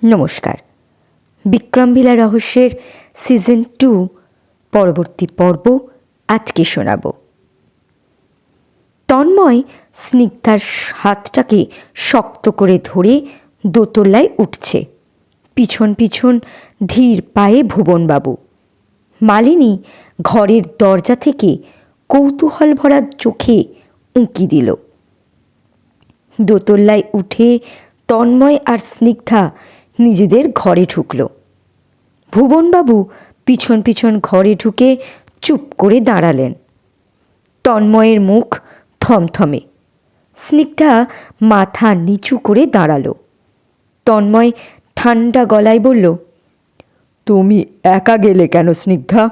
নমস্কার। বিক্রমভিলা রহস্যের সিজন 2 পরবর্তী পর্ব আজকে শোনাব। তন্ময় স্নিগ্ধার হাতটাকে শক্ত করে ধরে দোতলায় উঠছে। পিছন পিছন ধীর পায়ে ভুবনবাবু। মালিনী ঘরের দরজা থেকে কৌতূহল ভরা চোখে উঁকি দিল। দোতলায় উঠে তন্ময় আর স্নিগ্ধা নিজেদের ঘরে ঢুকল। ভুবনবাবু পিছন পিছন ঘরে ঢুকে চুপ করে দাঁড়ালেন। তন্ময়ের মুখ থমথমে। স্নিগ্ধা মাথা নিচু করে দাঁড়ালো। তন্ময় ঠান্ডা গলায় বলল, তুমি একা গেলে কেন স্নিগ্ধা?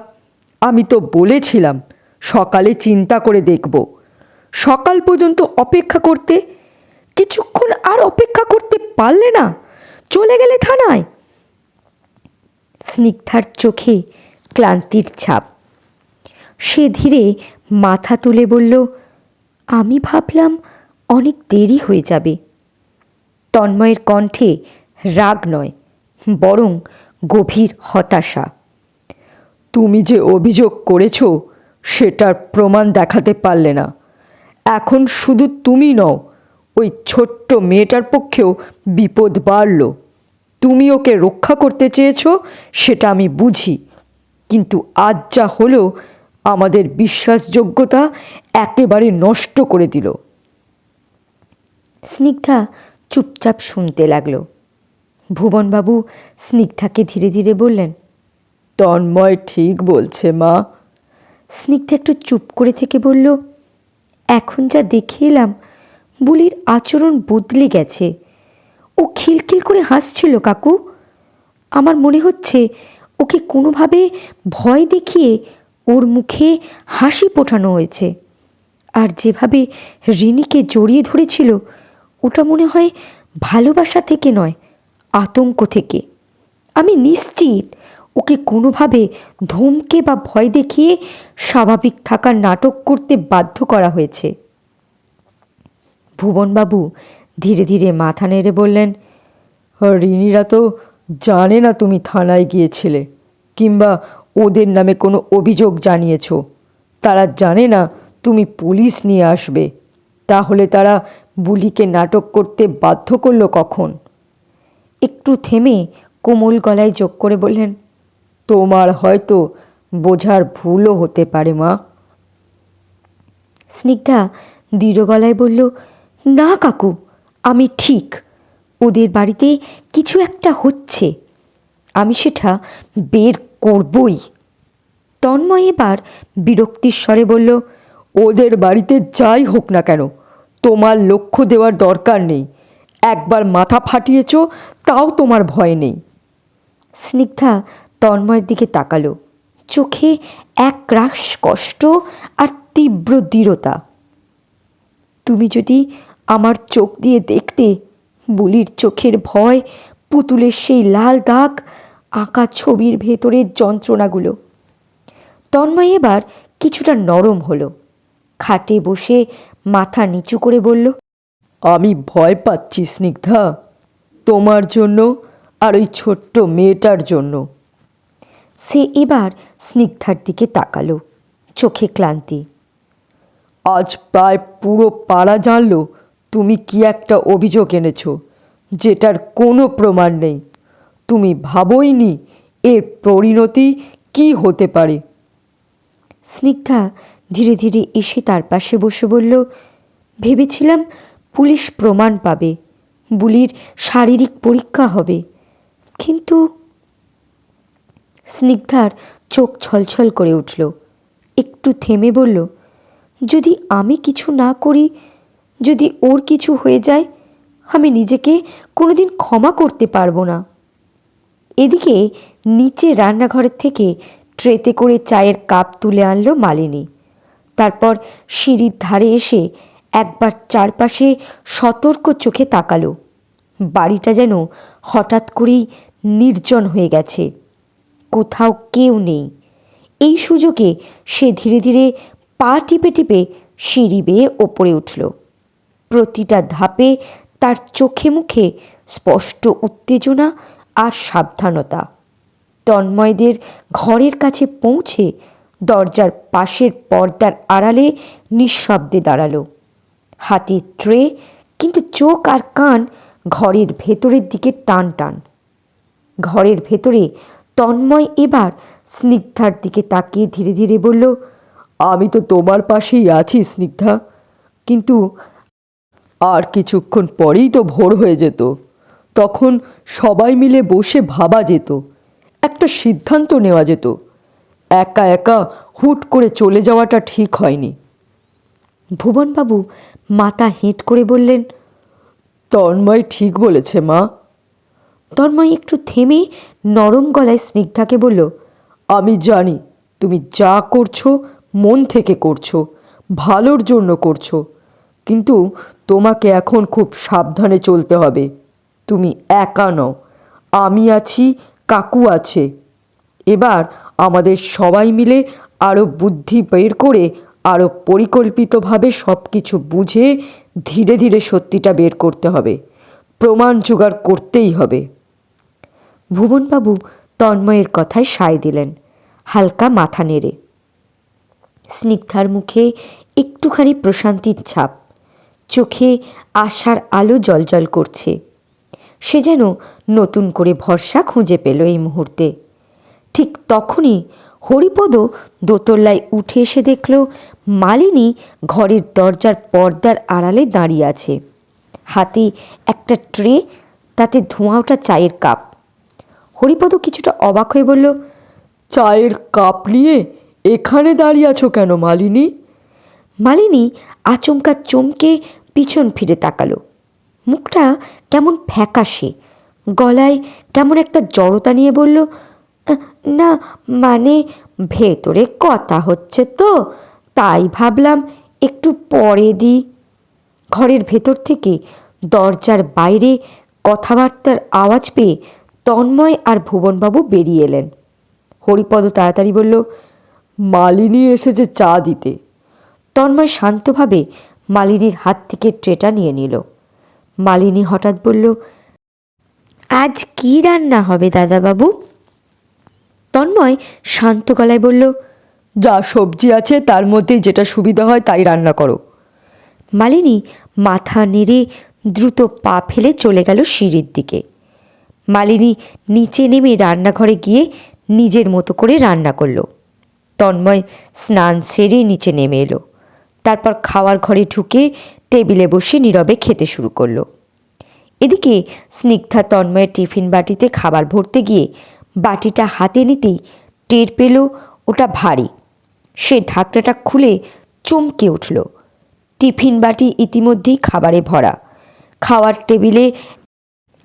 আমি তো বলেছিলাম সকালে চিন্তা করে দেখব। সকাল পর্যন্ত অপেক্ষা করতে, কিছুক্ষণ আর অপেক্ষা করতে পারলে না? চলে গেলে থানায়। স্নিগ্ধার চোখে ক্লান্তির ছাপ। সে ধীরে মাথা তুলে বলল, আমি ভাবলাম অনেক দেরি হয়ে যাবে। তন্ময়ের কণ্ঠে রাগ নয়, বরং গভীর হতাশা। তুমি যে অভিযোগ করেছ সেটার প্রমাণ দেখাতে পারলে না। এখন শুধু তুমি নও, ওই ছোট্ট মেয়েটার পক্ষেও বিপদ বাড়ল। তুমি ওকে রক্ষা করতে চেয়েছ, সেটা আমি বুঝি, কিন্তু আজ যা হলো আমাদের বিশ্বাসযোগ্যতা একেবারে নষ্ট করে দিল। স্নিগ্ধা চুপচাপ শুনতে লাগলো। ভুবনবাবু স্নিগ্ধাকে ধীরে ধীরে বললেন, তন্ময় ঠিক বলছে মা। স্নিগ্ধা একটু চুপ করে থেকে বলল, এখন যা দেখে এলাম বুলির আচরণ বদলে গেছে। ও খিলখিল করে হাসছিল কাকু। আমার মনে হচ্ছে ওকে কোনোভাবে ভয় দেখিয়ে ওর মুখে হাসি ফোটানো হয়েছে। আর যেভাবে রিনিকে জড়িয়ে ধরেছিল ওটা মনে হয় ভালোবাসা থেকে নয়, আতঙ্ক থেকে। আমি নিশ্চিত ওকে কোনোভাবে ধমকে বা ভয় দেখিয়ে স্বাভাবিক থাকার নাটক করতে বাধ্য করা হয়েছে। ভুবনবাবু ধীরে ধীরে মাথা নেড়ে বললেন, রিনিরা তো জানে না তুমি থানায় গিয়েছিলে কিংবা ওদের নামে কোনো অভিযোগ জানিয়েছ। তারা জানে না তুমি পুলিশ নিয়ে আসবে। তাহলে তারা বুলিকে নাটক করতে বাধ্য করলো কখন? একটু থেমে কোমল গলায় যোগ করে বললেন, তোমার হয়তো বোঝার ভুলও হতে পারে মা। স্নিগ্ধা দৃঢ় গলায় বলল, না কাকু, আমি ঠিক। ওদের বাড়িতে কিছু একটা হচ্ছে, আমি সেটা বের করবই। তন্ময় এবার বিরক্তির স্বরে বলল, ওদের বাড়িতে যাই হোক না কেন তোমার লক্ষ্য দেওয়ার দরকার নেই। একবার মাথা ফাটিয়েছ, তাও তোমার ভয় নেই। স্নিগ্ধা তন্ময়ের দিকে তাকালো, চোখে এক রাশ কষ্ট আর তীব্র দৃঢ়তা। তুমি যদি আমার চোখ দিয়ে দেখতে, বুলির চোখের ভয়, পুতুলের সেই লাল দাগ, আঁকা ছবির ভেতরের যন্ত্রণাগুলো। তন্ময় এবার কিছুটা নরম হলো। খাটে বসে মাথা নিচু করে বলল, আমি ভয় পাচ্ছি স্নিগ্ধা, তোমার জন্য আর ওই ছোট্ট মেয়েটার জন্য। সে এবার স্নিগ্ধার দিকে তাকালো, চোখে ক্লান্তি। আজ প্রায় পুরো পাড়া জানলো তুমি কি একটা অভিযোগ এনেছো, যেটার কোনো প্রমাণ নেই। তুমি ভাবোইনি এর পরিণতি কি হতে পারে। স্নিগ্ধা ধীরে ধীরে এসে তার পাশে বসে বলল, ভেবেছিলাম পুলিশ প্রমাণ পাবে, বুলির শারীরিক পরীক্ষা হবে, কিন্তু। স্নিগ্ধার চোখ ছলছল করে উঠল। একটু থেমে বলল, যদি আমি কিছু না করি, যদি ওর কিছু হয়ে যায়, আমি নিজেকে কোনোদিন ক্ষমা করতে পারবো না। এদিকে নিচে রান্নাঘরের থেকে ট্রেতে করে চায়ের কাপ তুলে আনলো মালিনী। তারপর সিঁড়ির ধারে এসে একবার চারপাশে সতর্ক চোখে তাকালো। বাড়িটা যেন হঠাৎ করেই নির্জন হয়ে গেছে, কোথাও কেউ নেই। এই সুযোগে সে ধীরে ধীরে পা টিপে টিপে সিঁড়ি বেয়ে ওপরে উঠল। প্রতিটা ধাপে তার চোখে মুখে স্পষ্ট উত্তেজনা আর সাবধানতা। তন্ময়দের ঘরের কাছে পৌঁছে দরজার পাশের পর্দার আড়ালে নিঃশব্দে দাঁড়ালো। হাতে ট্রে, কিন্তু চোখ আর কান ঘরের ভেতরের দিকে টান টান। ঘরের ভেতরে তন্ময় এবার স্নিগ্ধার দিকে তাকিয়ে ধীরে ধীরে বলল, আমি তো তোমার পাশেই আছি স্নিগ্ধা, কিন্তু আর কিছুক্ষণ পরেই তো ভোর হয়ে যেত। তখন সবাই মিলে বসে ভাবা যেত, একটা সিদ্ধান্ত নেওয়া যেত। একা একা হুট করে চলে যাওয়াটা ঠিক হয়নি। ভুবনবাবু মাথা হেঁট করে বললেন, তন্ময় ঠিক বলেছে মা। তন্ময় একটু থেমে নরম গলায় স্নিগ্ধাকে বলল, আমি জানি তুমি যা করছো মন থেকে করছো, ভালোর জন্য করছো, কিন্তু তোমাকে এখন খুব সাবধানে চলতে হবে। তুমি একা নও, আমি আছি, কাকু আছে। এবার আমাদের সবাই মিলে আরও বুদ্ধি বের করে আরও পরিকল্পিতভাবে সব কিছু বুঝে ধীরে ধীরে সত্যিটা বের করতে হবে। প্রমাণ জোগাড় করতেই হবে। ভুবনবাবু তন্ময়ের কথায় সায় দিলেন, হালকা মাথা নেড়ে। স্নিগ্ধার মুখে একটুখানি প্রশান্তির ছাপ, চোখে আশার আলো জ্বলজ্বল করছে। সে যেন নতুন করে ভরসা খুঁজে পেল এই মুহূর্তে। ঠিক তখনই হরিপদ দোতলায় উঠে এসে দেখল মালিনী ঘরের দরজার পর্দার আড়ালে দাঁড়িয়ে আছে। হাতে একটা ট্রে, তাতে ধোঁয়া ওঠা চায়ের কাপ। হরিপদ কিছুটা অবাক হয়ে বলল, চায়ের কাপ নিয়ে এখানে দাঁড়িয়ে আছো কেন মালিনী? মালিনী আচমকা চমকে পিছন ফিরে তাকালো। মুখটা কেমন ফ্যাকাশে, গলায় কেমন একটা জড়তা নিয়ে বলল, না মানে ভেতরে কথা হচ্ছে তো, তাই ভাবলাম একটু পরে দিই। ঘরের ভেতর থেকে দরজার বাইরে কথাবার্তার আওয়াজ পেয়ে তন্ময় আর ভুবনবাবু বেরিয়ে এলেন। হরিপদ তাড়াতাড়ি বলল, মালিনী এসেছে চা দিতে। তন্ময় শান্তভাবে মালিনীর হাত থেকে ট্রেটা নিয়ে নিল। মালিনী হঠাৎ বলল, আজ কি রান্না হবে দাদাবাবু? তন্ময় শান্ত গলায় বলল, যা সবজি আছে তার মধ্যেই যেটা সুবিধা হয় তাই রান্না করো। মালিনী মাথা নেড়ে দ্রুত পা ফেলে চলে গেল সিঁড়ির দিকে। মালিনী নিচে নেমে রান্নাঘরে গিয়ে নিজের মতো করে রান্না করল। তন্ময় স্নান সেরে নিচে নেমে এলো। তারপর খাওয়ার ঘরে ঢুকে টেবিলে বসে নীরবে খেতে শুরু করলো। এদিকে স্নিগ্ধা তন্ময়ের টিফিন বাটিতে খাবার ভরতে গিয়ে বাটিটা হাতে নিতেই টের পেল ওটা ভারী। সে ঢাকনাটা খুলে চমকে উঠল। টিফিন বাটি ইতিমধ্যেই খাবারে ভরা। খাওয়ার টেবিলে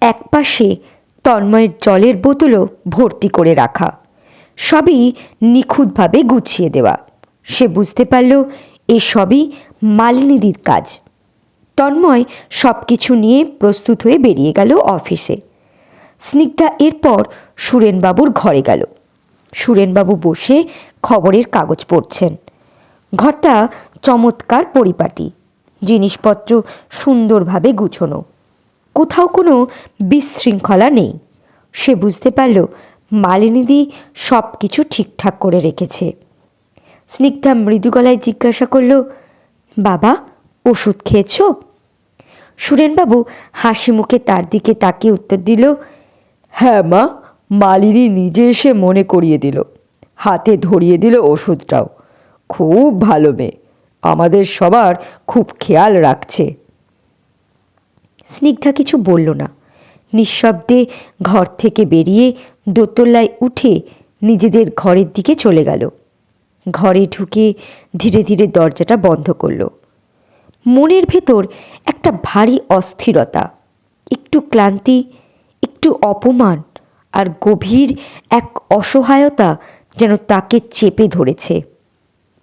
একপাশে তন্ময়ের জলের বোতলও ভর্তি করে রাখা, সবই নিখুঁতভাবে গুছিয়ে দেওয়া। সে বুঝতে পারল এসবই মালিনীদির কাজ। তন্ময় সব কিছু নিয়ে প্রস্তুত হয়ে বেরিয়ে গেল অফিসে। স্নিগ্ধা এরপর সুরেনবাবুর ঘরে গেল। সুরেনবাবু বসে খবরের কাগজ পড়ছেন। ঘরটা চমৎকার পরিপাটি, জিনিসপত্র সুন্দরভাবে গুছোনো, কোথাও কোনো বিশৃঙ্খলা নেই। সে বুঝতে পারল মালিনীদি সব কিছু ঠিকঠাক করে রেখেছে। স্নিগ্ধা মৃদু গলায় জিজ্ঞাসা করল, বাবা ওষুধ খেয়েছ? সুরেনবাবু হাসি মুখে তার দিকে তাকিয়ে উত্তর দিল, হ্যাঁ মা, মালিনী নিজে এসে মনে করিয়ে দিল, হাতে ধরিয়ে দিল ওষুধটাও। খুব ভালো মেয়ে, আমাদের সবার খুব খেয়াল রাখছে। স্নিগ্ধা কিছু বলল না। নিঃশব্দে ঘর থেকে বেরিয়ে দোতলায় উঠে নিজেদের ঘরের দিকে চলে গেল। ঘরে ঢুকে ধীরে ধীরে দরজাটা বন্ধ করল। মনের ভেতর একটা ভারী অস্থিরতা, একটু ক্লান্তি, একটু অপমান আর গভীর এক অসহায়তা যেন তাকে চেপে ধরেছে।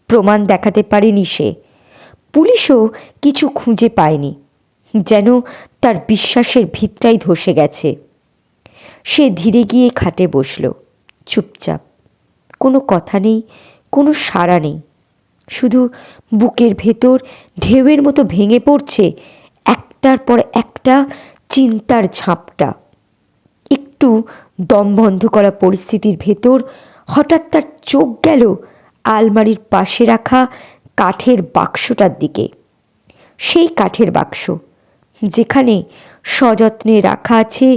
প্রমাণ দেখাতে পারেনি সে, পুলিশও কিছু খুঁজে পায়নি, যেন তার বিশ্বাসের ভিতটাই ধসে গেছে। সে ধীরে গিয়ে খাটে বসল, চুপচাপ। কোনো কথা নেই, কোনো সাড়া নেই, শুধু বুকের ভেতর ঢেউয়ের মতো ভেঙে পড়ছে একটার পর একটা চিন্তার ঝাঁপটা। একটু দম বন্ধ করা পরিস্থিতির ভেতর হঠাৎ তার চোখ গেল আলমারির পাশে রাখা কাঠের বাক্সটার দিকে। সেই কাঠের বাক্স যেখানে সযত্নে রাখা আছে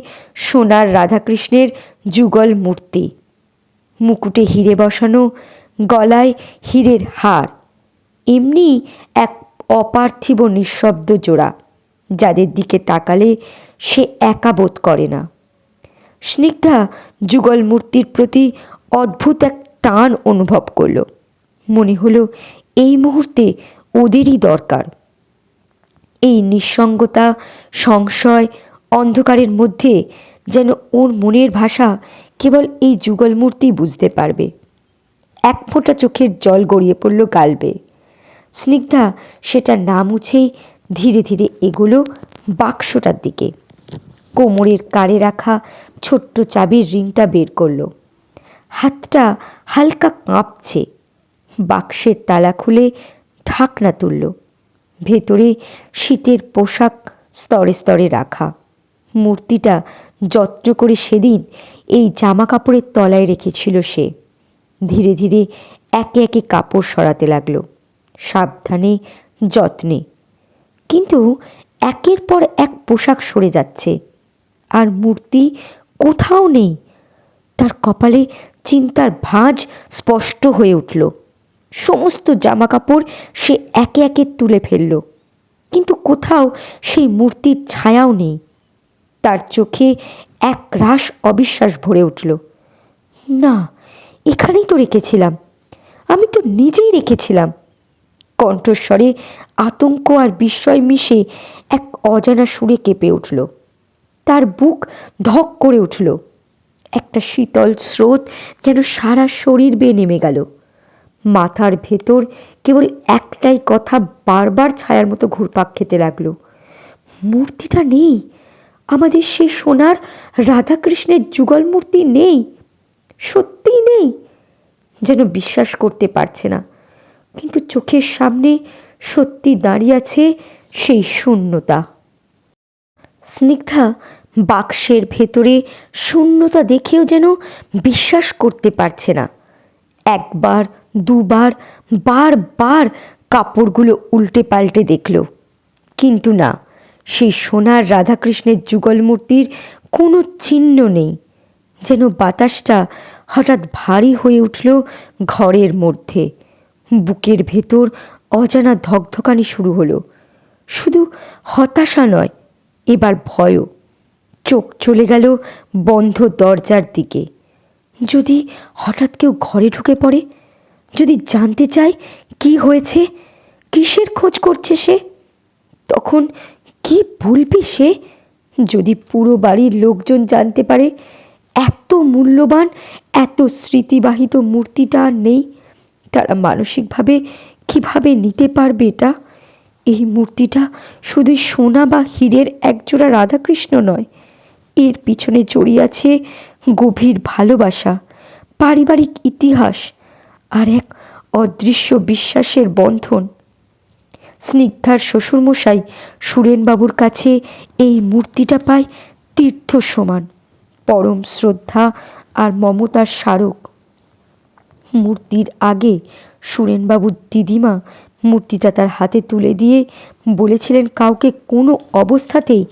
সোনার রাধাকৃষ্ণের যুগল মূর্তি, মুকুটে হিরে বসানো, গলায় হীরের হার, এমনি এক অপার্থিব নিঃশব্দ জোড়া যাদের দিকে তাকালে সে একা বোধ করে না। স্নিগ্ধা যুগল মূর্তির প্রতি অদ্ভুত এক টান অনুভব করল। মনে হলো এই মুহূর্তে ওদেরই দরকার। এই নিঃসঙ্গতা, সংশয়, অন্ধকারের মধ্যে যেন ওর মনের ভাষা কেবল এই যুগল মূর্তি বুঝতে পারবে। এক ফোঁটা চোখের জল গড়িয়ে পড়ল গাল বেয়ে। স্নিগ্ধা সেটা না মুছেই ধীরে ধীরে এগোলো বাক্সটার দিকে। কোমরের কাড়ে রাখা ছোট্ট চাবির রিংটা বের করলো। হাতটা হালকা কাঁপছে। বাক্সের তালা খুলে ঢাকনা তুলল। ভেতরে শীতের পোশাক স্তরে স্তরে রাখা। মূর্তিটা যত্ন করে সেদিন এই জামা কাপড়ের তলায় রেখেছিল সে। ধীরে ধীরে একে একে কাপড় সরাতে লাগলো, সাবধানে, যত্নে। কিন্তু একের পর এক পোশাক সরে যাচ্ছে, আর মূর্তি কোথাও নেই। তার কপালে চিন্তার ভাঁজ স্পষ্ট হয়ে উঠল। সমস্ত জামা কাপড় সে একে একে তুলে ফেলল, কিন্তু কোথাও সেই মূর্তির ছায়াও নেই। তার চোখে এক রাশ অবিশ্বাস ভরে উঠল। না, এখানেই তো রেখেছিলাম, আমি তো নিজেই রেখেছিলাম। কণ্ঠস্বরে আতঙ্ক আর বিস্ময় মিশে এক অজানা সুরে কেঁপে উঠল। তার বুক ধক করে উঠল। একটা শীতল স্রোত যেন সারা শরীর বেয়ে নেমে গেল। মাথার ভেতর কেবল একটাই কথা বারবার ছায়ার মতো ঘুরপাক খেতে লাগলো। মূর্তিটা নেই, আমাদের সেই সোনার রাধাকৃষ্ণের যুগল মূর্তি নেই, সত্যিই নেই। যেন বিশ্বাস করতে পারছে না, কিন্তু চোখের সামনে সত্যি দাঁড়িয়ে আছে সেই শূন্যতা। স্নিগ্ধা বাক্সের ভেতরে শূন্যতা দেখেও যেন বিশ্বাস করতে পারছে না। একবার, দুবার, বারবার কাপড়গুলো উল্টে পাল্টে দেখল, কিন্তু না, সেই সোনার রাধাকৃষ্ণের যুগল মূর্তির কোনো চিহ্ন নেই। যেন বাতাসটা হঠাৎ ভারী হয়ে উঠল ঘরের মধ্যে। বুকের ভেতর অজানা ধকধকানি শুরু হলো। শুধু হতাশা নয়, এবার ভয়ও। চোখ চলে গেল বন্ধ দরজার দিকে। যদি হঠাৎ কেউ ঘরে ঢুকে পড়ে, যদি জানতে চায় কি হয়েছে, কিসের খোঁজ করছে সে, তখন কি বলবে সে? যদি পুরো বাড়ির লোকজন জানতে পারে এত মূল্যবান, এত স্মৃতিবাহিত মূর্তিটা আর নেই, তারা মানসিকভাবে কিভাবে নিতে পারবে এটা? এই মূর্তিটা শুধু সোনা বা হীরের একজোড়া রাধাকৃষ্ণ নয়, এর পিছনে জড়িয়ে আছে গভীর ভালোবাসা, পারিবারিক ইতিহাস আর এক অদৃশ্য বিশ্বাসের বন্ধন। স্নিগ্ধার শ্বশুরমশাই সুরেনবাবুর কাছে এই মূর্তিটা পায় তীর্থ সমান, পরম শ্রদ্ধা আর মমতার স্মারক। মূর্তির আগে সুরেনবাবুর দিদিমা মূর্তিটা তার হাতে তুলে দিয়ে বলেছিলেন, কাউকে কোনো অবস্থাতেই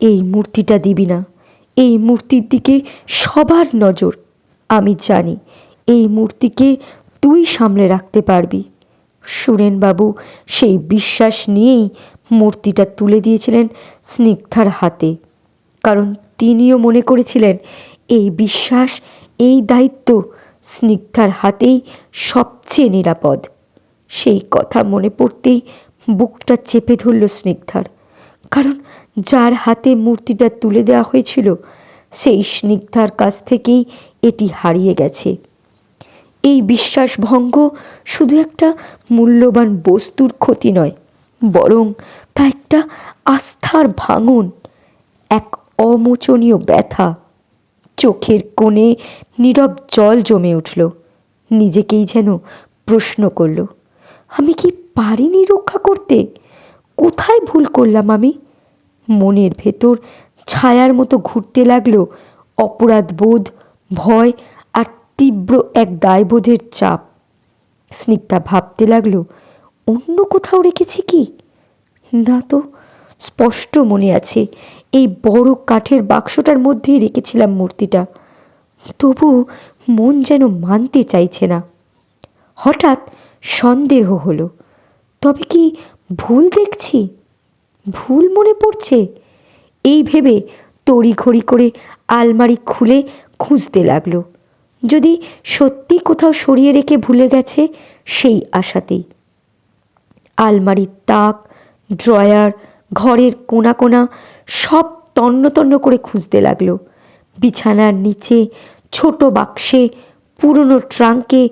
এই মূর্তিটা দিবি না, এই মূর্তির দিকে সবার নজর। আমি জানি এই মূর্তিকে তুই সামলে রাখতে পারবি। সুরেনবাবু সেই বিশ্বাস নিয়েই মূর্তিটা তুলে দিয়েছিলেন স্নিগ্ধার হাতে, কারণ তিনিও মনে করেছিলেন এই বিশ্বাস, এই দায়িত্ব স্নিগ্ধার হাতেই সবচেয়ে নিরাপদ। সেই কথা মনে পড়তেই বুকটা চেপে ধরল স্নিগ্ধার, কারণ যার হাতে মূর্তিটা তুলে দেওয়া হয়েছিল সেই স্নিগ্ধার কাছ থেকেই এটি হারিয়ে গেছে। এই বিশ্বাসভঙ্গ শুধু একটা মূল্যবান বস্তুর ক্ষতি নয়, বরং তা একটা আস্থার ভাঙন, এক অমোচনীয় ব্যথা। চোখের কোণে নীরব জল জমে উঠল। নিজেকেই যেন প্রশ্ন করল, আমি কি পারিনি রক্ষা করতে? কোথায় ভুল করলাম আমি? মনের ভেতর ছায়ার মতো ঘুরতে লাগলো অপরাধ বোধ, ভয় আর তীব্র এক দায়বোধের চাপ। স্নিগ্ধা ভাবতে লাগলো, অন্য কোথাও রেখেছি কি? না তো, স্পষ্ট মনে আছে এই বড় কাঠের বাক্সটার মধ্যেই রেখেছিলাম মূর্তিটা। তবু মন যেন মানতে চাইছে না। হঠাৎ সন্দেহ হলো, তবে কি ভুল দেখছি, ভুল মনে পড়ছে? এই ভেবে তড়িঘড়ি করে আলমারি খুলে খুঁজতে লাগলো, যদি সত্যি কোথাও সরিয়ে রেখে ভুলে গেছে সেই আশাতেই। আলমারির তাক, ড্রয়ার, ঘরের কোণা কোণা সব তন্ন তন্ন করে খুঁজতে লাগলো। বিছানার নিচে, ছোট বাক্সে, পুরনো ট্রাঙ্কে,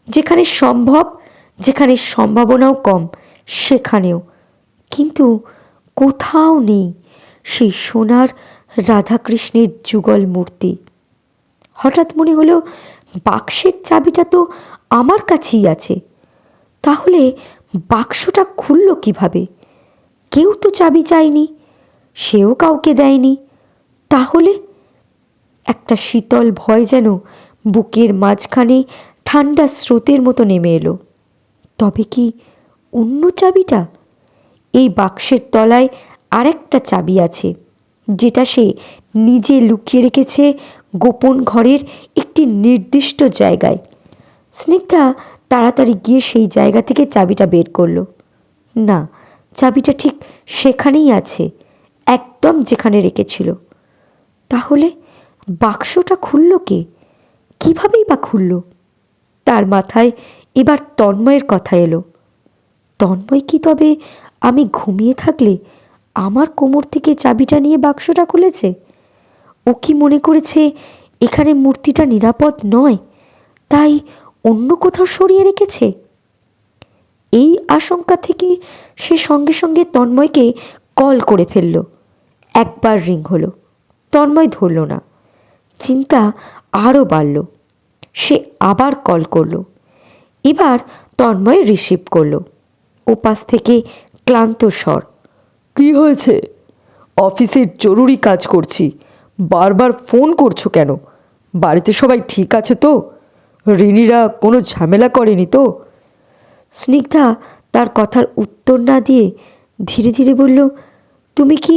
যেখানে সম্ভব, যেখানে সম্ভাবনাও কম সেখানেও, কিন্তু কোথাও নেই সেই সোনার রাধাকৃষ্ণের যুগল মূর্তি। হঠাৎ মনে হলো, বাক্সের চাবিটা তো আমার কাছেই আছে, তাহলে বাক্সটা খুলল কিভাবে? কেউ তো চাবি চায়নি, সেও কাউকে দেয়নি। তাহলে একটা শীতল ভয় যেন বুকের মাঝখানে ঠান্ডা স্রোতের মতো নেমে এলো। তবে কি অন্য চাবিটা? এই বাক্সের তলায় আরেকটা চাবি আছে, যেটা সে নিজে লুকিয়ে রেখেছে গোপন ঘরের একটি নির্দিষ্ট জায়গায়। স্নিগ্ধা তাড়াতাড়ি গিয়ে সেই জায়গা থেকে চাবিটা বের করলো। না, চাবিটা ঠিক সেখানেই আছে, একদম যেখানে রেখেছিল। তাহলে বাক্সটা খুলল কে? কীভাবেই বা খুলল? তার মাথায় এবার তন্ময়ের কথা এলো। তন্ময় কি তবে আমি ঘুমিয়ে থাকলে আমার কোমর থেকে চাবিটা নিয়ে বাক্সটা খুলেছে? ও কি মনে করেছে এখানে মূর্তিটা নিরাপদ নয়, তাই অন্য কোথাও সরিয়ে রেখেছে? এই আশঙ্কা থেকে সে সঙ্গে সঙ্গে তন্ময়কে কল করে ফেলল। একবার রিং হলো, তন্ময় ধরল না। চিন্তা আরও বাড়ল। সে আবার কল করলো। এবার তন্ময় রিসিভ করলো। ওপাশ থেকে ক্লান্ত স্বর। কি হয়েছে? অফিসের জরুরি কাজ করছি, বারবার ফোন করছো কেন? বাড়িতে সবাই ঠিক আছে তো? রিনিরা কোনো ঝামেলা করেনি তো? স্নিগ্ধা তার কথার উত্তর না দিয়ে ধীরে ধীরে বলল, তুমি কি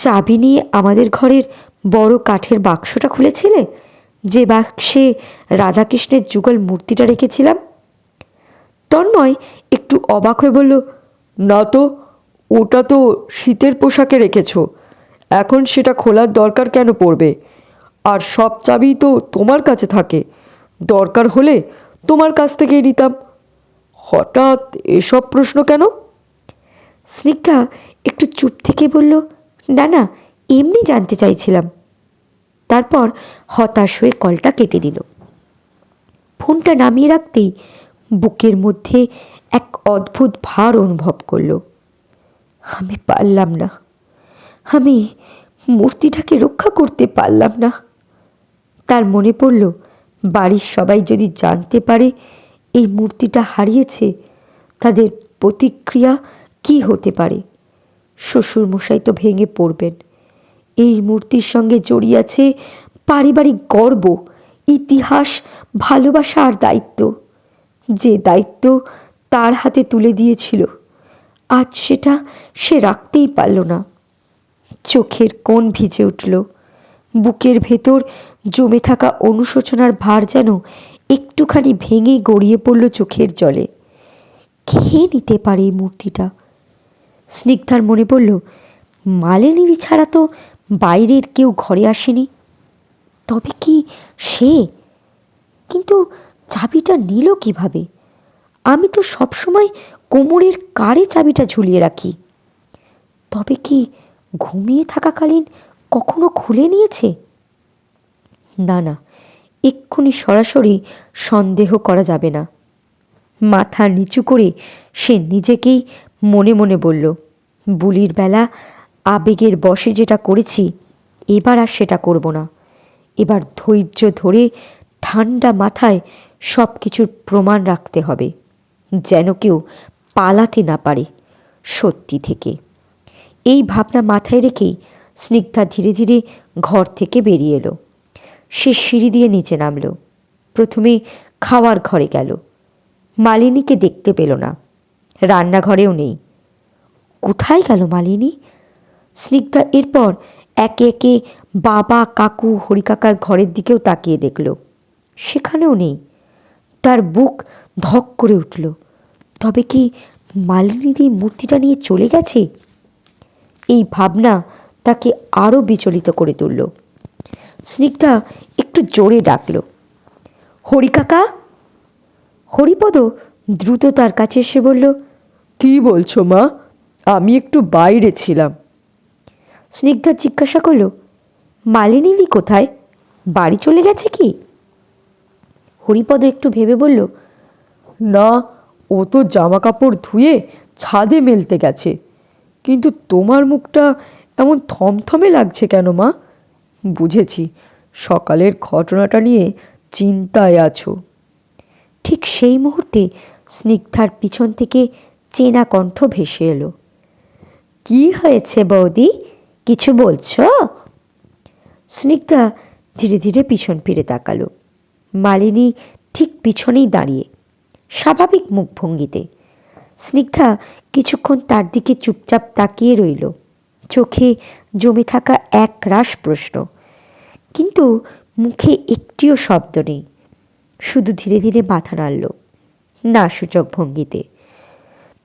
চাবি নিয়ে আমাদের ঘরের বড় কাঠের বাক্সটা খুলেছিলে, যে বাক্সে রাধাকৃষ্ণের যুগল মূর্তিটা রেখেছিলাম? তন্ময় একটু অবাক হয়ে বলল, না তো, ওটা তো শীতের পোশাকে রেখেছো, এখন সেটা খোলার দরকার কেন পড়বে? আর সব চাবি তো তোমার কাছে থাকে, দরকার হলে তোমার কাছ থেকেই নিতাম। হঠাৎ এসব প্রশ্ন কেন? স্নিগ্ধা একটু চুপ থেকে বলল, না না, এমনি জানতে চাইছিলাম। তারপর হতাশ হয়ে কলটা কেটে দিল। ফোনটা নামিয়ে রাখতেই বুকের মধ্যে এক অদ্ভুত ভার অনুভব করল। আমি পারলাম না, আমি মূর্তিটাকে রক্ষা করতে পারলাম না। তার মনে পড়ল, বাড়ির সবাই যদি জানতে পারে এই মূর্তিটা হারিয়েছে, তাদের প্রতিক্রিয়া কি হতে পারে? শ্বশুরমশাই তো ভেঙে পড়বেন। এই মূর্তির সঙ্গে জড়িয়ে আছে পারিবারিক গর্ব, ইতিহাস, ভালোবাসা আর দায়িত্ব। যে দায়িত্ব তার হাতে তুলে দিয়েছিল, আজ সেটা সে রাখতেই পারল না। চোখের কোণ ভিজে উঠল। বুকের ভেতর জমে থাকা অনুশোচনার ভার যেন একটুখানি ভেঙে গড়িয়ে পড়ল চোখের জলে। কে নিতে পারে এই মূর্তিটা? স্নিগ্ধার মনে পড়ল, মালিনী ছাড়া তো বাইরের কেউ ঘরে আসেনি। তবে কি সে? কিন্তু চাবিটা নিল কিভাবে? আমি তো সবসময় কোমরের কাড়ে চাবিটা ঝুলিয়ে রাখি। তবে কি ঘুমিয়ে থাকাকালীন কখনো খুলে নিয়েছে? না না, এক্ষুনি সরাসরি সন্দেহ করা যাবে না। মাথা নিচু করে সে নিজেকেই মনে মনে বলল, বুলির বেলা আবেগের বশে যেটা করেছি, এবার আর সেটা করব না। এবার ধৈর্য ধরে ঠান্ডা মাথায় সব কিছুর প্রমাণ রাখতে হবে, যেন কেউ পালাতে না পারে সত্যি থেকে। এই ভাবনা মাথায় রেখেই স্নিগ্ধা ধীরে ধীরে ঘর থেকে বেরিয়ে এলো। সে সিঁড়ি দিয়ে নিচে নামলো। প্রথমে খাওয়ার ঘরে গেল। মালিনীকে দেখতে পেল না, রান্নাঘরেও নেই। কোথায় গেল মালিনী? স্নিগ্ধা এরপর একে একে বাবা, কাকু, হরিকাকার ঘরের দিকেও তাকিয়ে দেখল, সেখানেও নেই। তার বুক ধক করে উঠল। তবে কি মালিনীদি মূর্তিটা নিয়ে চলে গেছে? এই ভাবনা তাকে আরও বিচলিত করে তুলল। স্নিগ্ধা একটু জোরে ডাকল, হরিকাকা। হরিপদ দ্রুত তার কাছে এসে বলল, কি বলছো মা? আমি একটু বাইরে ছিলাম। স্নিগ্ধা জিজ্ঞাসা করল, মালিনীদি কোথায়? বাড়ি চলে গেছে কি? হরিপদ একটু ভেবে বলল, না, ও তো জামা কাপড় ধুয়ে ছাদে মেলতে গেছে। কিন্তু তোমার মুখটা এমন থমথমে লাগছে কেন মা? বুঝেছি, সকালের ঘটনাটা নিয়ে চিন্তায় আছো। ঠিক সেই মুহূর্তে স্নিগ্ধার পিছন থেকে চেনা কণ্ঠ ভেসে এলো, কি হয়েছে বৌদি, কিছু বলছো? স্নিগ্ধা ধীরে ধীরে পিছন ফিরে তাকালো। মালিনী ঠিক পিছনেই দাঁড়িয়ে, স্বাভাবিক মুখভঙ্গিতে। স্নিগ্ধা কিছুক্ষণ তার দিকে চুপচাপ তাকিয়ে রইল, চোখে জমে থাকা এক রাশ প্রশ্ন, কিন্তু মুখে একটিও শব্দ নেই। শুধু ধীরে ধীরে মাথা নাড়ল, না সূচক ভঙ্গিতে।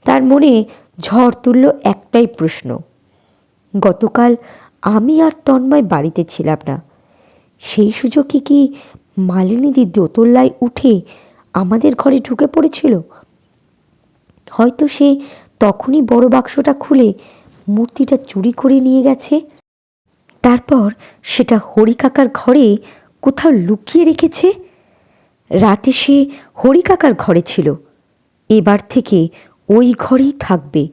তার মনে ঝড় তুলল একটাই প্রশ্ন, গতকাল আমি আর তন্ময় বাড়িতে ছিলাম না, সেই সুযোগে কি মালিনীদি দোতলায় উঠে আমাদের ঘরে ঢুকে পড়েছিল? হয়তো সে তখনই বড় বাক্সটা খুলে মূর্তিটা চুরি করে নিয়ে গেছে, তারপর সেটা হরিকাকার ঘরে কোথাও লুকিয়ে রেখেছে। রাতে সে হরিকাকার ঘরে ছিল, এবার থেকে ওই ঘরেই থাকবে।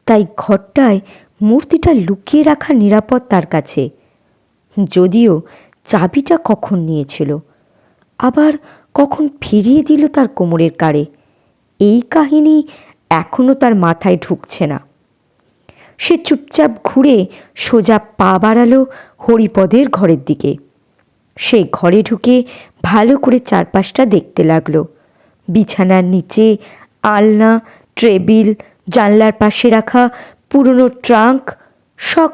তাই ঘরটায় মূর্তিটা লুকিয়ে রাখা নিরাপদ তার কাছে। যদিও চাবিটা কখন নিয়েছিল, আবার কখন ফিরিয়ে দিল তার কোমরের কাড়ে, এই কাহিনী এখনও তার মাথায় ঢুকছে না। সে চুপচাপ ঘুরে সোজা পা বাড়ালো হরিপদের ঘরের দিকে। সে ঘরে ঢুকে ভালো করে চারপাশটা দেখতে লাগলো। বিছানার নিচে আলনা, টেবিল, জানলার পাশে রাখা পুরনো ট্রাঙ্ক সব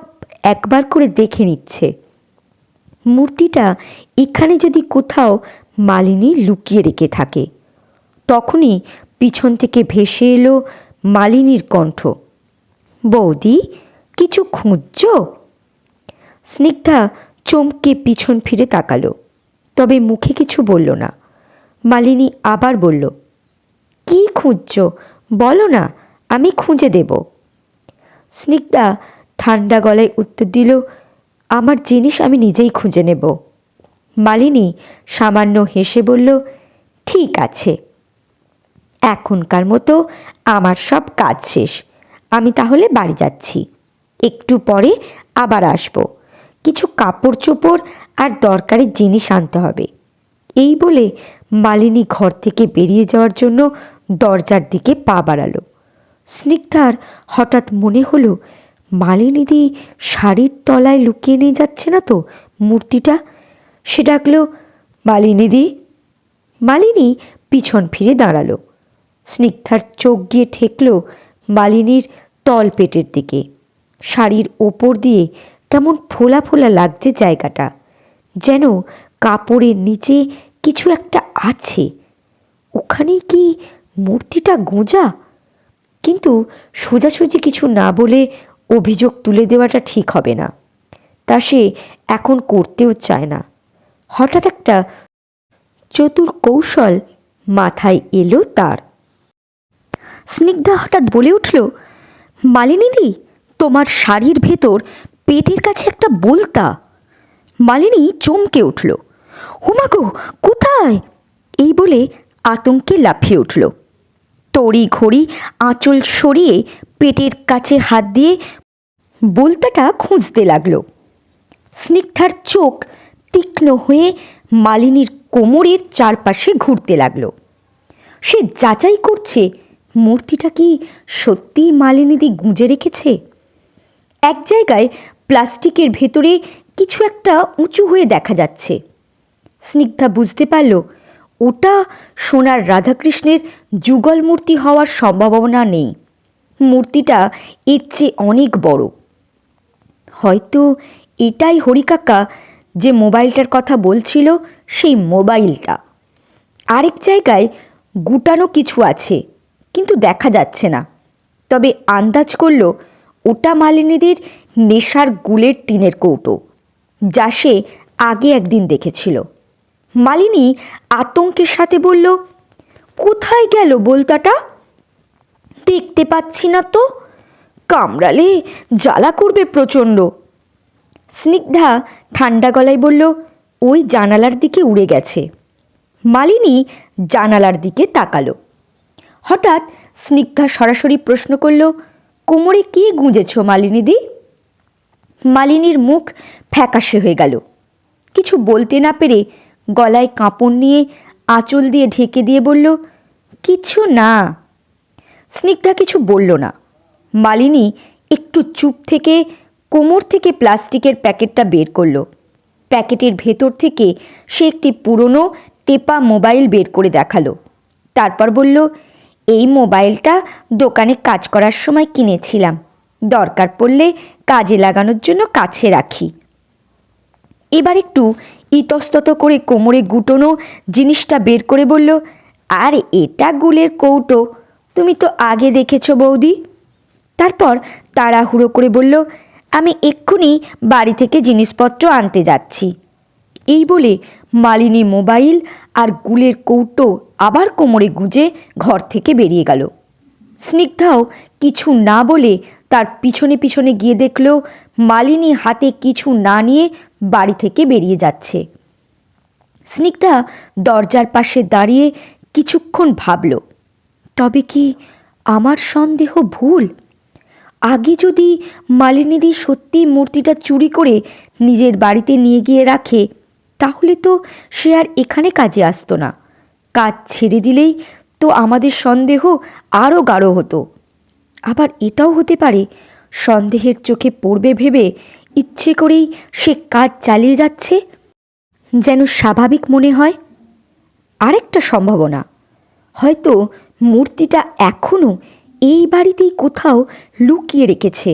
একবার করে দেখে নিচ্ছে। মূর্তিটা এখানে যদি কোথাও মালিনী লুকিয়ে রেখে থাকে। তখনই পিছন থেকে ভেসে এলো মালিনীর কণ্ঠ, বৌদি, কিছু খুঁজছো? স্নিগ্ধা চমকে পিছন ফিরে তাকালো, তবে মুখে কিছু বলল না। মালিনী আবার বলল, কি খুঁজছো বলো না, আমি খুঁজে দেব। স্নিগ্ধা ঠান্ডা গলায় উত্তর দিল, আমার জিনিস আমি নিজেই খুঁজে নেব। মালিনী সামান্য হেসে বলল, ঠিক আছে, এখনকার মতো আমার সব কাজ শেষ, আমি তাহলে বাড়ি যাচ্ছি, একটু পরে আবার আসব, কিছু কাপড় চোপড় আর দরকারি জিনিস আনতে হবে। এই বলে মালিনী ঘর থেকে বেরিয়ে যাওয়ার জন্য দরজার দিকে পা বাড়ালো। স্নিগ্ধার হঠাৎ মনে হলো, মালিনীদি শাড়ির তলায় লুকিয়ে নিয়ে যাচ্ছে না তো মূর্তিটা? সে ডাকলো, মালিনীদি। মালিনী পিছন ফিরে দাঁড়ালো। স্নিগ্ধার চোখ গিয়ে ঠেকল মালিনীর তল পেটের দিকে। শাড়ির ওপর দিয়ে কেমন ফোলা ফোলা লাগছে জায়গাটা, যেন কাপড়ের নিচে কিছু একটা আছে। ওখানেই কি মূর্তিটা গোঁজা? কিন্তু সোজাসুজি কিছু না বলে অভিযোগ তুলে দেওয়াটা ঠিক হবে না, তা সে এখন করতেও চায় না। হঠাৎ একটা চতুর কৌশল মাথায় এলো তার। স্নিগ্ধা হঠাৎ বলে উঠল, মালিনীদি, তোমার শাড়ির ভেতর পেটের কাছে একটা বোলতা। মালিনী চমকে উঠল, হুমাগো, কোথায়? এই বলে আতঙ্কে লাফিয়ে উঠল। তড়ি ঘড়ি আঁচল সরিয়ে পেটের কাছে হাত দিয়ে বোলতাটা খুঁজতে লাগলো। স্নিগ্ধার চোখ তীক্ষ্ণ হয়ে মালিনীর কোমরের চারপাশে ঘুরতে লাগলো। সে যাচাই করছে মূর্তিটা কি সত্যিই মালিনীদি গুঁজে রেখেছে। এক জায়গায় প্লাস্টিকের ভেতরে কিছু একটা উঁচু হয়ে দেখা যাচ্ছে। স্নিগ্ধা বুঝতে পারল ওটা সোনার রাধাকৃষ্ণের যুগল মূর্তি হওয়ার সম্ভাবনা নেই। মূর্তিটা এর চেয়ে অনেক বড়। হয়তো এটাই হরিকাকা যে মোবাইলটার কথা বলছিল, সেই মোবাইলটা। আরেক জায়গায় গুটানো কিছু আছে, কিন্তু দেখা যাচ্ছে না। তবে আন্দাজ করল ওটা মালিনীদের নেশার গুলের টিনের কৌটো, যা সে আগে একদিন দেখেছিল। মালিনী আতঙ্কের সাথে বলল, কোথায় গেল বোলতাটা? দেখতে পাচ্ছি না তো, কামড়ালে জ্বালা করবে প্রচণ্ড। স্নিগ্ধা ঠান্ডা গলায় বলল, ওই জানালার দিকে উড়ে গেছে। মালিনী জানালার দিকে তাকালো। হঠাৎ স্নিগ্ধা সরাসরি প্রশ্ন করল, কোমরে কি গুঁজেছ মালিনীদি? মালিনীর মুখ ফ্যাকাশে হয়ে গেল। কিছু বলতে না পেরে গলায় কাঁপড় নিয়ে আঁচল দিয়ে ঢেকে দিয়ে বলল, কিছু না। স্নিগ্ধা কিছু বলল না। মালিনী একটু চুপ থেকে কোমর থেকে প্লাস্টিকের প্যাকেটটা বের করলো। প্যাকেটের ভেতর থেকে সে একটি পুরনো টেপা মোবাইল বের করে দেখালো। তারপর বলল, এই মোবাইলটা দোকানে কাজ করার সময় কিনেছিলাম, দরকার পড়লে কাজে লাগানোর জন্য কাছে রাখি। এবার একটু ইতস্তত করে কোমরে গুটোনো জিনিসটা বের করে বলল, আর এটা গুলের কৌটো, তুমি তো আগে দেখেছ বৌদি। তারপর তাড়াহুড়ো করে বলল, আমি এক্ষুনি বাড়ি থেকে জিনিসপত্র আনতে যাচ্ছি। এই বলে মালিনী মোবাইল আর গুলের কৌটো আবার কোমরে গুঁজে ঘর থেকে বেরিয়ে গেল। স্নিগ্ধাও কিছু না বলে তার পিছনে পিছনে গিয়ে দেখল মালিনী হাতে কিছু না নিয়ে বাড়ি থেকে বেরিয়ে যাচ্ছে। স্নিগ্ধা দরজার পাশে দাঁড়িয়ে কিছুক্ষণ ভাবল, তবে কি আমার সন্দেহ ভুল? আগে যদি মালিনীদি সত্যি মূর্তিটা চুরি করে নিজের বাড়িতে নিয়ে গিয়ে রাখে, তাহলে তো সে আর এখানে কাজে আসতো না। কাজ ছেড়ে দিলেই তো আমাদের সন্দেহ আরও গাঢ় হতো। আবার এটাও হতে পারে সন্দেহের চোখে পড়বে ভেবে ইচ্ছে করেই সে কাজ চালিয়ে যাচ্ছে, যেন স্বাভাবিক মনে হয়। আরেকটা সম্ভাবনা, হয়তো মূর্তিটা এখনও এই বাড়িতেই কোথাও লুকিয়ে রেখেছে,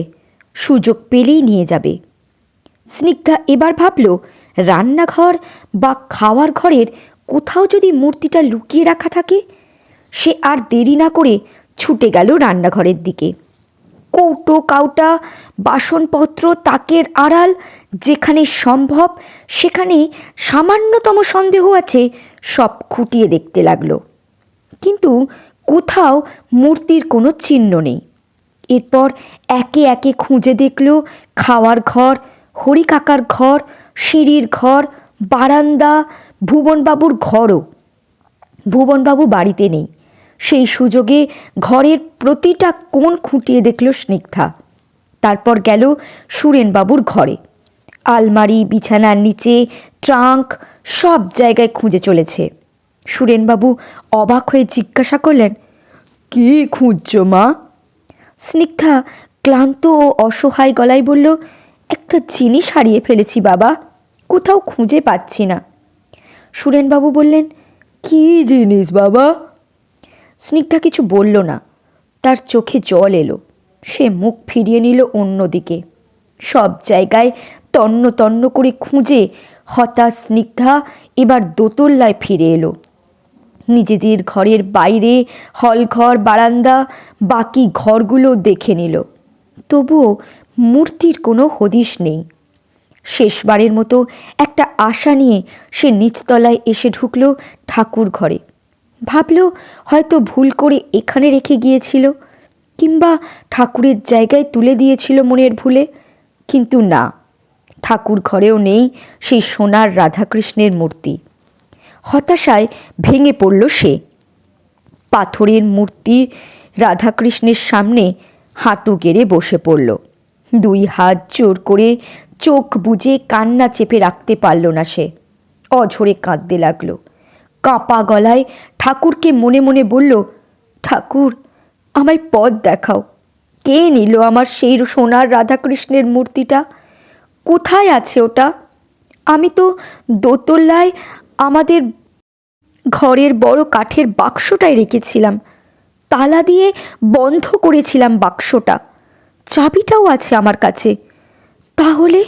সুযোগ পেলেই নিয়ে যাবে। স্নিগ্ধা এবার ভাবল, রান্নাঘর বা খাওয়ার ঘরের কোথাও যদি মূর্তিটা লুকিয়ে রাখা থাকে। সে আর দেরি না করে ছুটে গেল রান্নাঘরের দিকে। কৌটো কাউটা বাসনপত্র তাকের আড়াল, যেখানে সম্ভব সেখানে সামান্যতম সন্দেহ আছে সব খুঁটিয়ে দেখতে লাগলো, কিন্তু কোথাও মূর্তির কোনো চিহ্ন নেই। এরপর একে একে খুঁজে দেখল খাওয়ার ঘর, হরিকাকার ঘর, সিঁড়ির ঘর, বারান্দা, ভুবনবাবুর ঘরও। ভুবনবাবু বাড়িতে নেই। সেই সুযোগে ঘরের প্রতিটা কোণ খুঁটিয়ে দেখল স্নিগ্ধা। তারপর গেল সুরেনবাবুর ঘরে। আলমারি, বিছানার নিচে, ট্রাঙ্ক, সব জায়গায় খুঁজে চলেছে। সুরেনবাবু অবাক হয়ে জিজ্ঞাসা করলেন, কি খুঁজছ মা? স্নিগ্ধা ক্লান্ত ও অসহায় গলায় বলল, একটা জিনিস হারিয়ে ফেলেছি বাবা, কোথাও খুঁজে পাচ্ছি না। সুরেনবাবু বললেন, কি জিনিস বাবা? স্নিগ্ধা কিছু বলল না। তার চোখে জল এলো। সে মুখ ফিরিয়ে নিল অন্যদিকে। সব জায়গায় তন্ন তন্ন করে খুঁজে হতাশ স্নিগ্ধা এবার দোতলায় ফিরে এলো। নিজেদের ঘরের বাইরে, হলঘর, বারান্দা, বাকি ঘরগুলো দেখে নিল। তবুও মূর্তির কোনো হদিশ নেই। শেষবারের মতো একটা আশা নিয়ে সে নিচতলায় এসে ঢুকল ঠাকুর ঘরে। ভাবল হয়তো ভুল করে এখানে রেখে গিয়েছিল, কিংবা ঠাকুরের জায়গায় তুলে দিয়েছিল মনের ভুলে। কিন্তু না, ঠাকুর ঘরেও নেই সেই সোনার রাধাকৃষ্ণের মূর্তি। হতাশায় ভেঙে পড়ল সে। পাথরের মূর্তি রাধাকৃষ্ণের সামনে হাঁটু গেড়ে বসে পড়ল। দুই হাত জোর করে চোখ বুজে কান্না চেপে রাখতে পারল না সে। অঝরে কাঁদতে লাগলো। কাঁপা গলায় ঠাকুরকে মনে মনে বলল, ঠাকুর, আমায় পথ দেখাও, কে নিল আমার সেই সোনার রাধাকৃষ্ণের মূর্তিটা? কোথায় আছে ওটা? আমি তো দোতলায় আমাদের ঘরের বড় কাঠের বাক্সটায় রেখেছিলাম, তালা দিয়ে বন্ধ করেছিলাম বাক্সটা, চাবিটাও আছে আমার কাছে। তাহলে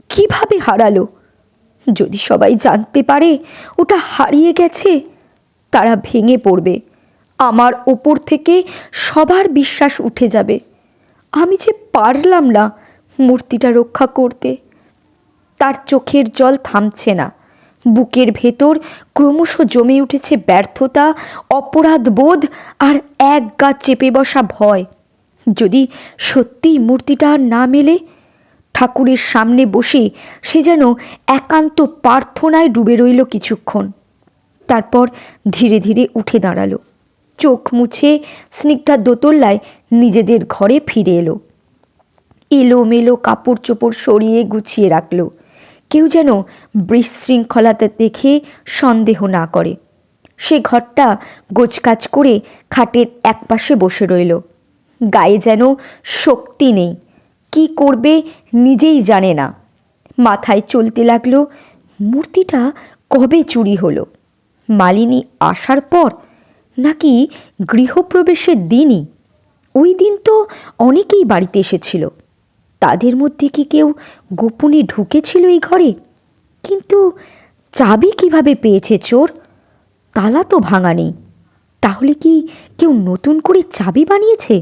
কিভাবে হারালো? যদি সবাই জানতে পারে ওটা হারিয়ে গেছে, তারা ভেঙে পড়বে, আমার ওপর থেকে সবার বিশ্বাস উঠে যাবে। আমি যে পারলাম না মূর্তিটা রক্ষা করতে। তার চোখের জল থামছে না, বুকের ভেতর ক্রমশ জমে উঠেছে ব্যর্থতা, অপরাধ বোধ আর এক গা চেপে বসা ভয়। যদি সত্যিই মূর্তিটা আর না মেলে, ঠাকুরের সামনে বসে সে যেন একান্ত প্রার্থনায় ডুবে রইল কিছুক্ষণ। তারপর ধীরে ধীরে উঠে দাঁড়ালো, চোখ মুছে স্নিগ্ধা দোতলায় নিজেদের ঘরে ফিরে এলো। এলোমেলো কাপড় চোপড় সরিয়ে গুছিয়ে রাখলো, কেউ যেন বিশৃঙ্খলাতে দেখে সন্দেহ না করে। সে ঘরটা গোছকাজ করে খাটের একপাশে বসে রইল। গায়ে যেন শক্তি নেই, কি করবে নিজেই জানে না। মাথায় চলতে লাগলো, মূর্তিটা কবে চুরি হলো? মালিনী আসার পর, নাকি গৃহপ্রবেশের দিনই? ওই দিন তো অনেকেই বাড়িতে এসেছিল, তাদের মধ্যে কি কেউ গোপনে ঢুকেছিল এই ঘরে? কিন্তু চাবি কিভাবে পেয়েছে চোর? তালা তো ভাঙা নেই। তাহলে কি কেউ নতুন করে চাবি বানিয়েছে?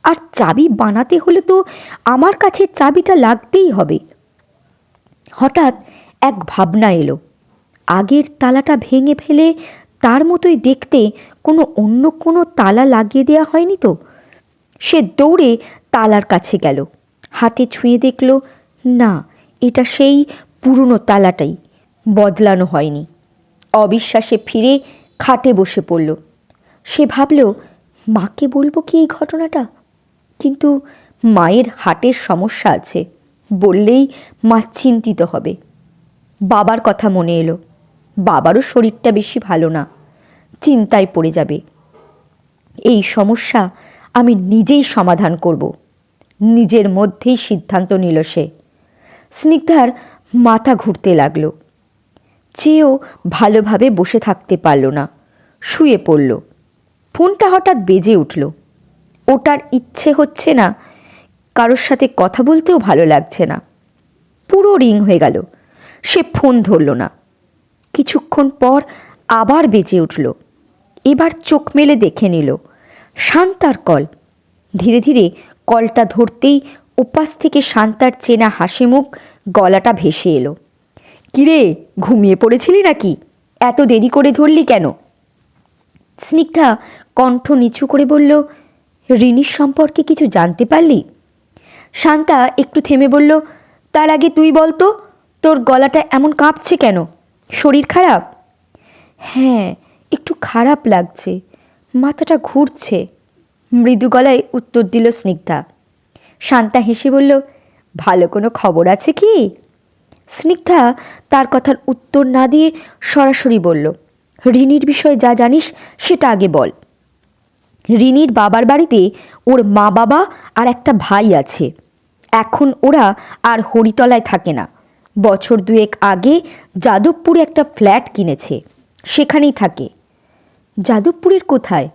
আর চাবি বানাতে হলে তো আমার কাছে চাবিটা লাগতেই হবে। হঠাৎ এক ভাবনা এলো, আগের তালাটা ভেঙে ফেলে তার মতোই দেখতে অন্য কোনো তালা লাগিয়ে দেওয়া হয়নি তো? সে দৌড়ে তালার কাছে গেল, হাতে ছুঁয়ে দেখল, না, এটা সেই পুরনো তালাটাই, বদলানো হয়নি। অবিশ্বাসে ফিরে খাটে বসে পড়ল। সে ভাবল, মাকে বলবো কি এই ঘটনাটা? কিন্তু মায়ের হার্টের সমস্যা আছে, বললেই মা চিন্তিত হবে। বাবার কথা মনে এলো, বাবারও শরীরটা বেশি ভালো না, চিন্তায় পড়ে যাবে। এই সমস্যা আমি নিজেই সমাধান করব, নিজের মধ্যেই সিদ্ধান্ত নিল সে। স্নিগ্ধার মাথা ঘুরতে লাগলো, চেয়েও ভালোভাবে বসে থাকতে পারল না, শুয়ে পড়ল। ফোনটা হঠাৎ বেজে উঠল। ওটার ইচ্ছে হচ্ছে না, কারোর সাথে কথা বলতেও ভালো লাগছে না। পুরো রিং হয়ে গেল, সে ফোন ধরল না। কিছুক্ষণ পর আবার বেজে উঠল। এবার চোখ মেলে দেখে নিল, শান্তার কল। ধীরে ধীরে কলটা ধরতেই ওপাশ থেকে শান্তার চেনা হাসি মুখ, গলাটা ভেসে এলো। কিরে, ঘুমিয়ে পড়েছিলি নাকি? এত দেরি করে ধরলি কেন? স্নিগ্ধা কণ্ঠ নিচু করে বলল, রিনির সম্পর্কে কিছু জানতে পারলি? শান্তা একটু থেমে বলল, তার আগে তুই বলতো, তোর গলাটা এমন কাঁপছে কেন? শরীর খারাপ? হ্যাঁ, একটু খারাপ লাগছে, মাথাটা ঘুরছে, মৃদু গলায় উত্তর দিল স্নিগ্ধা। শান্তা হেসে বলল, ভালো কোনো খবর আছে কি? স্নিগ্ধা তার কথার উত্তর না দিয়ে সরাসরি বলল, রিনির বিষয়ে যা জানিস সেটা আগে বল। রিনির বাবার বাড়িতে ওর মা বাবা আর একটা ভাই আছে। এখন ওরা আর হরিতলায় থাকে না, বছর দুয়েক আগে যাদবপুরে একটা ফ্ল্যাট কিনেছে, সেখানেই থাকে। যাদবপুরের কোথায়?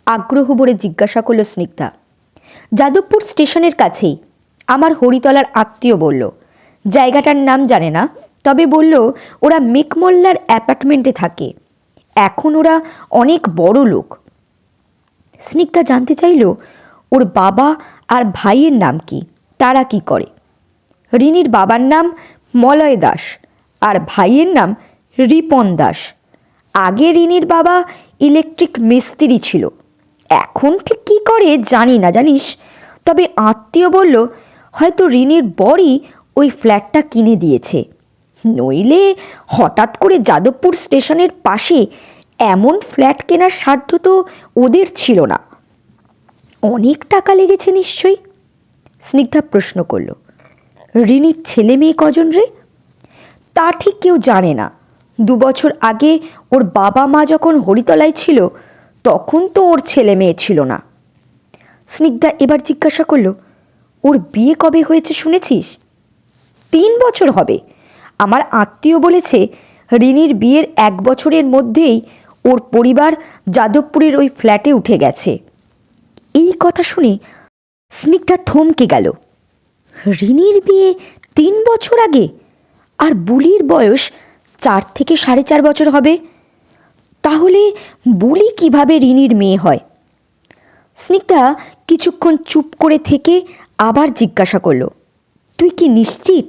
আগ্রহ ভরে জিজ্ঞাসা করল স্নিগ্ধা। যাদবপুর স্টেশনের কাছেই, আমার হরিতলার আত্মীয় বলল। জায়গাটার নাম জানে না, তবে বলল ওরা মেকমোল্লার অ্যাপার্টমেন্টে থাকে, এখন ওরা অনেক বড় লোক। স্নিগ্ধা জানতে চাইল, ওর বাবা আর ভাইয়ের নাম কি, তারা কি করে? রিনির বাবার নাম মলয় দাস আর ভাইয়ের নাম রিপন দাস। আগে রিনির বাবা ইলেকট্রিক মিস্ত্রি ছিল, এখন ঠিক কী করে জানি না জানিস, তবে আত্মীয় বলল হয়তো রিনির বরই ওই ফ্ল্যাটটা কিনে দিয়েছে, নইলে হঠাৎ করে যাদবপুর স্টেশনের পাশে এমন ফ্ল্যাট কেনার সাধ্য তো ওদের ছিল না। অনেক টাকা লেগেছে নিশ্চয়ই? স্নিগ্ধা প্রশ্ন করল। রিনির ছেলে মেয়ে কজন রে? তা ঠিক কেউ জানে না। 2 বছর আগে ওর বাবা মা যখন হরিতলায় ছিল, তখন তো ওর ছেলে মেয়ে ছিল না। স্নিগ্ধা এবার জিজ্ঞাসা করল, ওর বিয়ে কবে হয়েছে শুনেছিস? 3 বছর হবে। আমার আত্মীয় বলেছে রিনির বিয়ের 1 বছরের মধ্যেই ওর পরিবার যাদবপুরের ওই ফ্ল্যাটে উঠে গেছে। এই কথা শুনে স্নিগ্ধা থমকে গেল। রিনির বিয়ে 3 বছর আগে? আর বুলির বয়স 4 থেকে 4.5 বছর হবে। তাহলে বুলি কিভাবে রিনির মেয়ে হয়? স্নিগ্ধা কিছুক্ষণ চুপ করে থেকে আবার জিজ্ঞাসা করল, তুই কি নিশ্চিত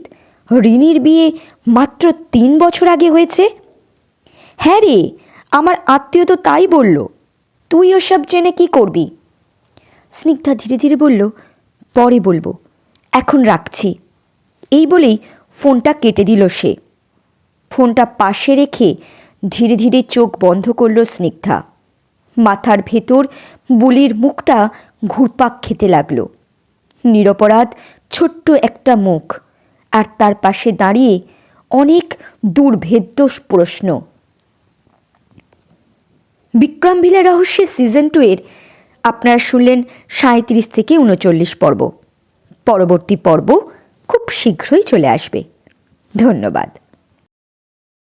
রিনির বিয়ে মাত্র 3 বছর আগে হয়েছে? হ্যাঁ রে, আমার আত্মীয় তো তাই বলল। তুই ওসব জেনে কি করবি? স্নিগ্ধা ধীরে ধীরে বলল, পরে বলবো, এখন রাখছি। এই বলেই ফোনটা কেটে দিল সে। ফোনটা পাশে রেখে ধীরে ধীরে চোখ বন্ধ করল স্নিগ্ধা। মাথার ভেতর বুলির মুখটা ঘুরপাক খেতে লাগলো। নিরপরাধ ছোট্ট একটা মুখ, আর তার পাশে দাঁড়িয়ে অনেক দুর্ভেদ্য প্রশ্ন। বিক্রম ভিলা রহস্যের সিজন 2 এর আপনারা শুনলেন 37 থেকে 39 পর্ব। পরবর্তী পর্ব খুব শীঘ্রই চলে আসবে। ধন্যবাদ।